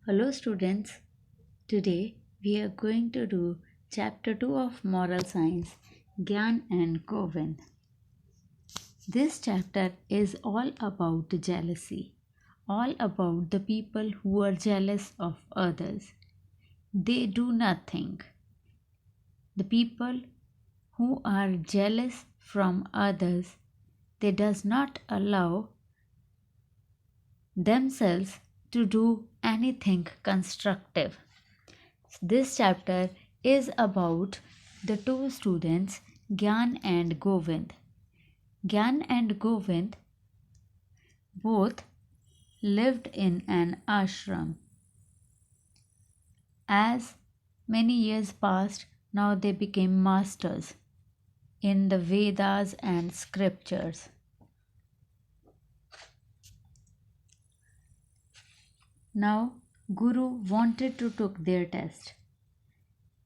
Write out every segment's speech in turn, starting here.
Hello students, today we are going to do chapter 2 of Moral Science, Gyan and Govind. This chapter is all about jealousy, all about the people who are jealous of others. They do nothing. The people who are jealous from others, they does not allow themselves to do anything constructive. This chapter is about the two students Gyan and Govind. Gyan and Govind both lived in an ashram. As many years passed, now they became masters in the Vedas and scriptures. Now Guru wanted to take their test.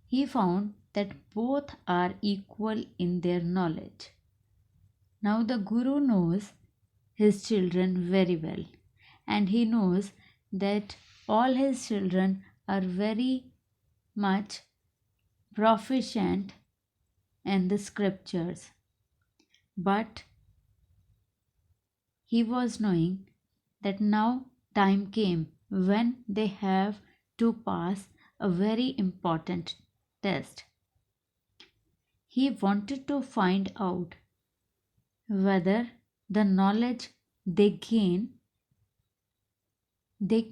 He found that both are equal in their knowledge. Now the Guru knows his children very well, and he knows that all his children are very much proficient in the scriptures. But he was knowing that now time came when they have to pass a very important test. He wanted to find out whether the knowledge they gain, they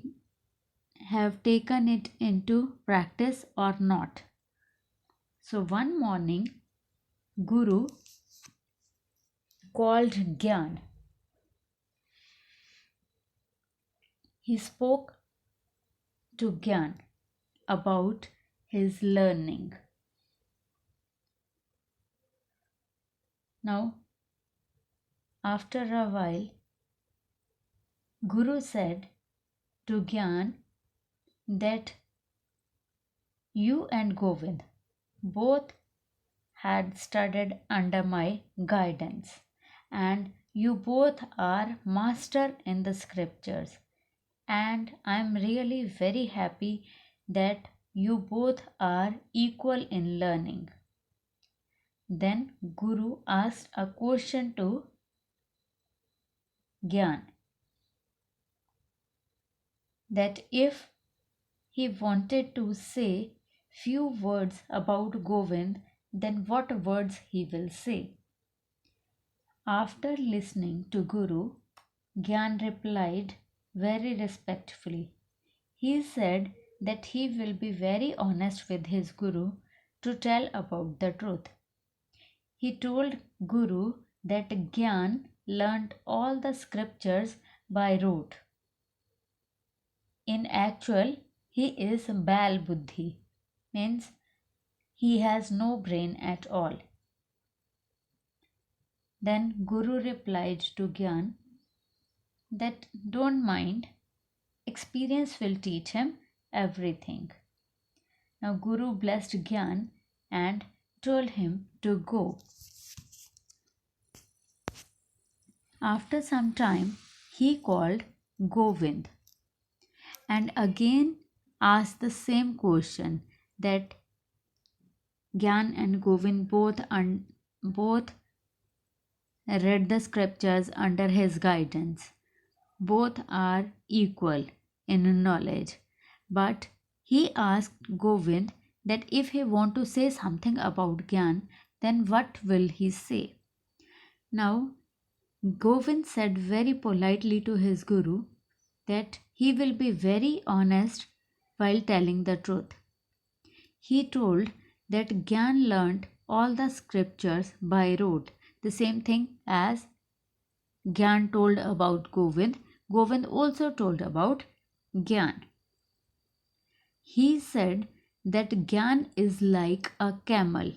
have taken it into practice or not. So one morning, Guru called Gyan. He spoke to Gyan about his learning. Now, after a while, Guru said to Gyan that you and Govind both had studied under my guidance, and you both are master in the scriptures, and I am really very happy that you both are equal in learning. Then Guru asked a question to Gyan, that if he wanted to say few words about Govind, then what words he will say. After listening to Guru, Gyan replied very respectfully. He said that he will be very honest with his Guru to tell about the truth. He told Guru that Gyan learnt all the scriptures by rote. In actual, he is Bal Buddhi, means he has no brain at all. Then Guru replied to Gyan that don't mind, experience will teach him everything. Now Guru blessed Gyan and told him to go. After some time, he called Govind and again asked the same question, that Gyan and Govind both read the scriptures under his guidance. Both are equal in knowledge. But he asked Govind that if he want to say something about Gyan, then what will he say? Now, Govind said very politely to his Guru that he will be very honest while telling the truth. He told that Gyan learnt all the scriptures by rote, the same thing as Gyan told about Govind. Govind also told about Gyan. He said that Gyan is like a camel.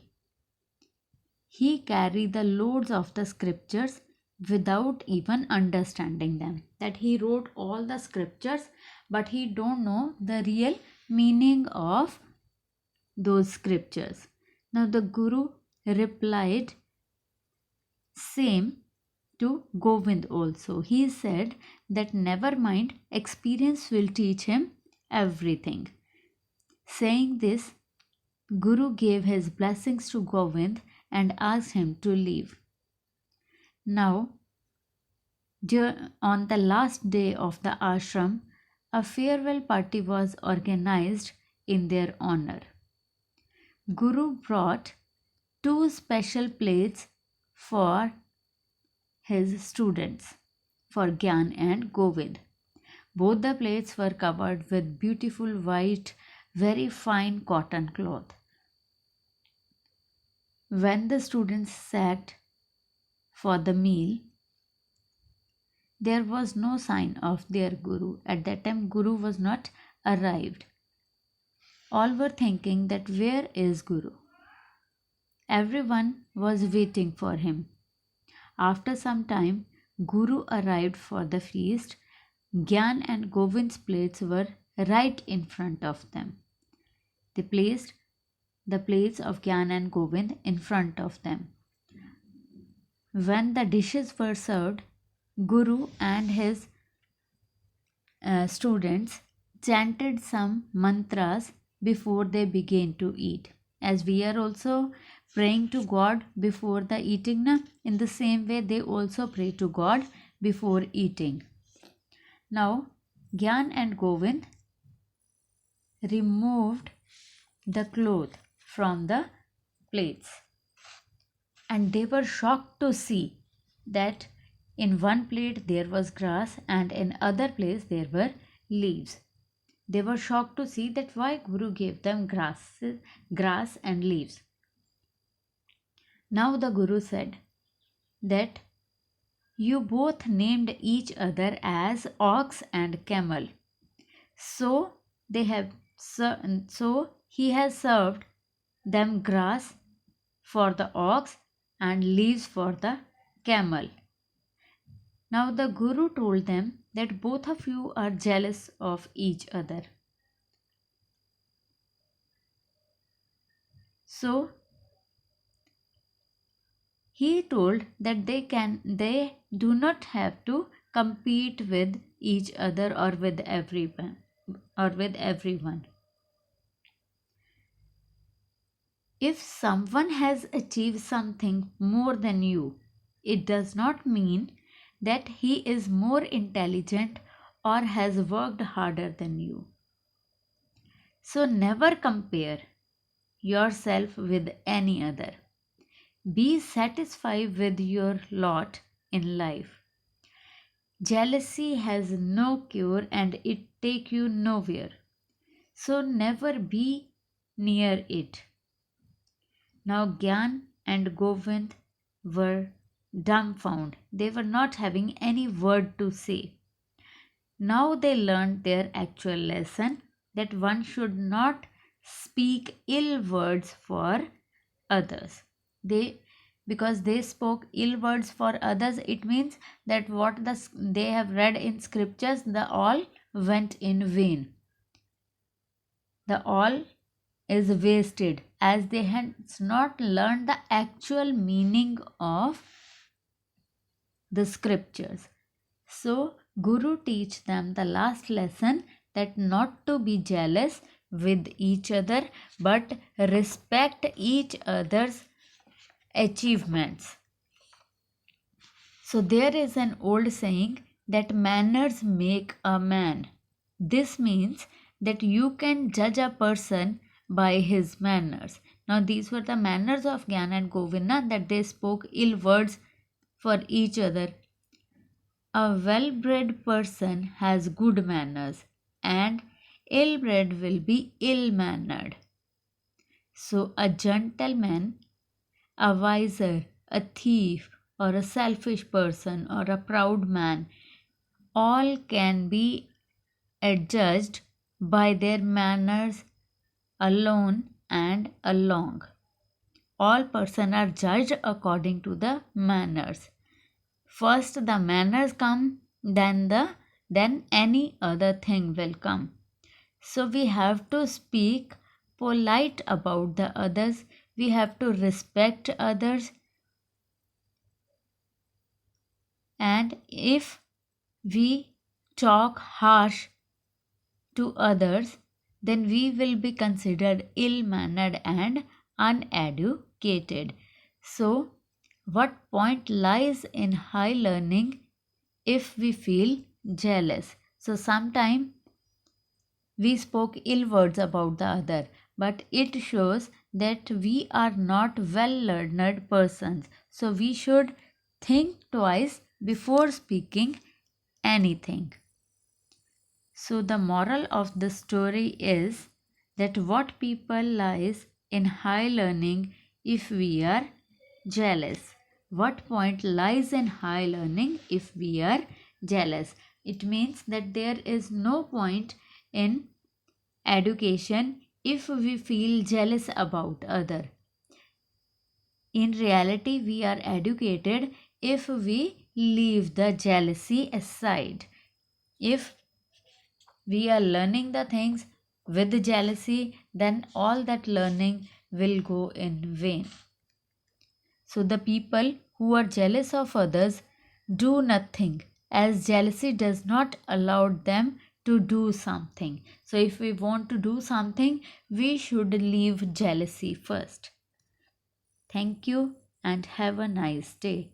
He carried the loads of the scriptures without even understanding them. That he wrote all the scriptures, but he don't know the real meaning of those scriptures. Now the Guru replied same to Govind also. He said that never mind, experience will teach him everything. Saying this, Guru gave his blessings to Govind and asked him to leave. Now, on the last day of the ashram, a farewell party was organized in their honor. Guru brought two special plates for his students, for Gyan and Govind. Both the plates were covered with beautiful white, very fine cotton cloth. When the students sat for the meal, there was no sign of their Guru. At that time, Guru was not arrived. All were thinking that where is Guru? Everyone was waiting for him. After some time, Guru arrived for the feast. Gyan and Govind's plates were right in front of them. They placed the plates of Gyan and Govind in front of them. When the dishes were served, Guru and his students chanted some mantras before they began to eat. As we are also praying to God before the eating, in the same way they also pray to God before eating. Now, Gyan and Govind removed the cloth from the plates, and they were shocked to see that in one plate there was grass and in other place there were leaves. They were shocked to see that why Guru gave them grass and leaves. Now the Guru said that you both named each other as ox and camel. So he has served them grass for the ox and leaves for the camel. Now the Guru told them that both of you are jealous of each other. So he told that they do not have to compete with each other or with everyone. If someone has achieved something more than you, it does not mean that he is more intelligent or has worked harder than you. So never compare yourself with any other. Be satisfied with your lot in life. Jealousy has no cure and it take you nowhere. So never be near it. Now Gyan and Govind were dumbfounded. They were not having any word to say. Now they learned their actual lesson, that one should not speak ill words for others. Because they spoke ill words for others, it means that what they have read in scriptures, the all went in vain. The all is wasted, as they had not learned the actual meaning of the scriptures. So Guru teach them the last lesson, that not to be jealous with each other but respect each other's achievements. So there is an old saying that manners make a man. This means that you can judge a person by his manners. Now these were the manners of Gyan and Govinda, that they spoke ill words for each other. A well-bred person has good manners, and ill-bred will be ill-mannered. So a gentleman, a wiser, a thief, or a selfish person, or a proud man, all can be adjudged by their manners alone and along. All persons are judged according to the manners. First the manners come, then any other thing will come. So we have to speak polite about the others. We have to respect others. And if we talk harsh to others, then we will be considered ill mannered and uneducated. So, what point lies in high learning if we feel jealous? So, sometimes we spoke ill words about the other, but it shows that we are not well learned persons. So, we should think twice before speaking anything. So, the moral of the story is that what people lies in high learning if we are jealous. What point lies in high learning if we are jealous? It means that there is no point in education if we feel jealous about other. In reality, we are educated if we leave the jealousy aside. If we are learning the things with jealousy, then all that learning will go in vain. So, the people who are jealous of others do nothing, as jealousy does not allow them to do something. So, if we want to do something, we should leave jealousy first. Thank you and have a nice day.